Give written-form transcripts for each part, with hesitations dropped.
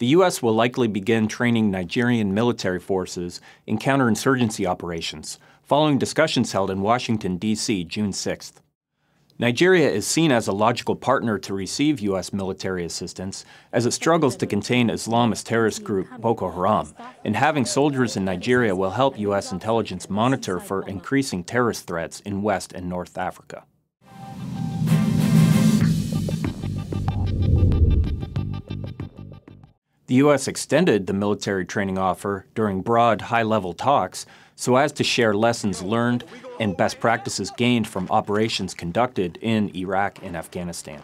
The U.S. will likely begin training Nigerian military forces in counterinsurgency operations, following discussions held in Washington, D.C. June 6th. Nigeria is seen as a logical partner to receive U.S. military assistance as it struggles to contain Islamist terrorist group Boko Haram, and having soldiers in Nigeria will help U.S. intelligence monitor for increasing terrorist threats in West and North Africa. The U.S. extended the military training offer during broad, high-level talks so as to share lessons learned and best practices gained from operations conducted in Iraq and Afghanistan.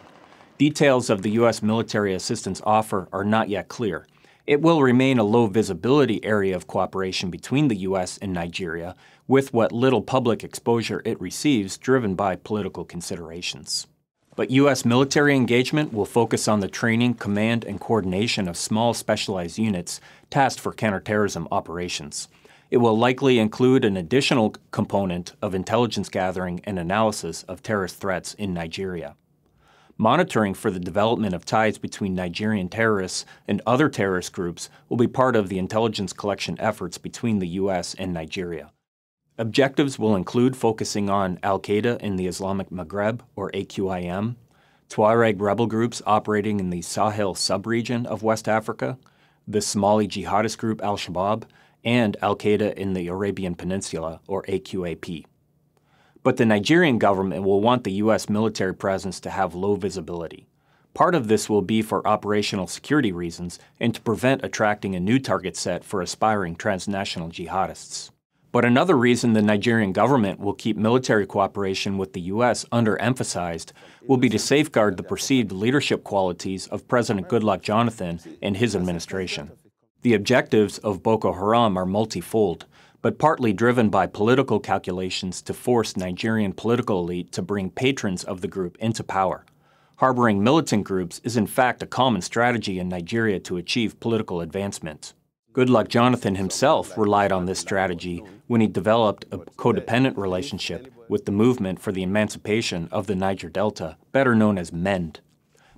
Details of the U.S. military assistance offer are not yet clear. It will remain a low-visibility area of cooperation between the U.S. and Nigeria, with what little public exposure it receives driven by political considerations. But U.S. military engagement will focus on the training, command, and coordination of small specialized units tasked for counterterrorism operations. It will likely include an additional component of intelligence gathering and analysis of terrorist threats in Nigeria. Monitoring for the development of ties between Nigerian terrorists and other terrorist groups will be part of the intelligence collection efforts between the U.S. and Nigeria. Objectives will include focusing on al-Qaeda in the Islamic Maghreb, or AQIM, Tuareg rebel groups operating in the Sahel sub-region of West Africa, the Somali jihadist group al-Shabaab, and al-Qaeda in the Arabian Peninsula, or AQAP. But the Nigerian government will want the U.S. military presence to have low visibility. Part of this will be for operational security reasons and to prevent attracting a new target set for aspiring transnational jihadists. But another reason the Nigerian government will keep military cooperation with the U.S. underemphasized will be to safeguard the perceived leadership qualities of President Goodluck Jonathan and his administration. The objectives of Boko Haram are multifold, but partly driven by political calculations to force Nigerian political elite to bring patrons of the group into power. Harboring militant groups is in fact a common strategy in Nigeria to achieve political advancement. Goodluck Jonathan himself relied on this strategy when he developed a codependent relationship with the Movement for the Emancipation of the Niger Delta, better known as MEND.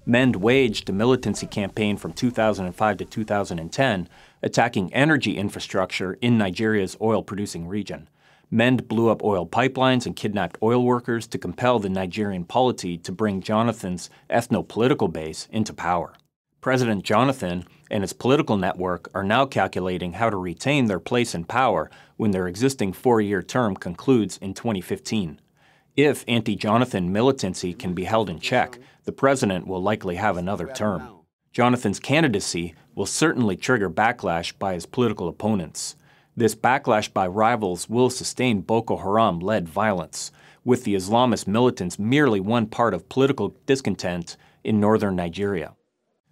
MEND waged a militancy campaign from 2005 to 2010, attacking energy infrastructure in Nigeria's oil-producing region. MEND blew up oil pipelines and kidnapped oil workers to compel the Nigerian polity to bring Jonathan's ethno-political base into power. President Jonathan and his political network are now calculating how to retain their place in power when their existing four-year term concludes in 2015. If anti-Jonathan militancy can be held in check, the president will likely have another term. Jonathan's candidacy will certainly trigger backlash by his political opponents. This backlash by rivals will sustain Boko Haram-led violence, with the Islamist militants merely one part of political discontent in northern Nigeria.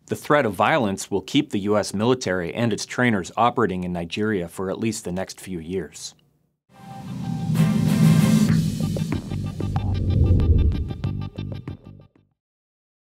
The threat of violence will keep the U.S. military and its trainers operating in Nigeria for at least the next few years.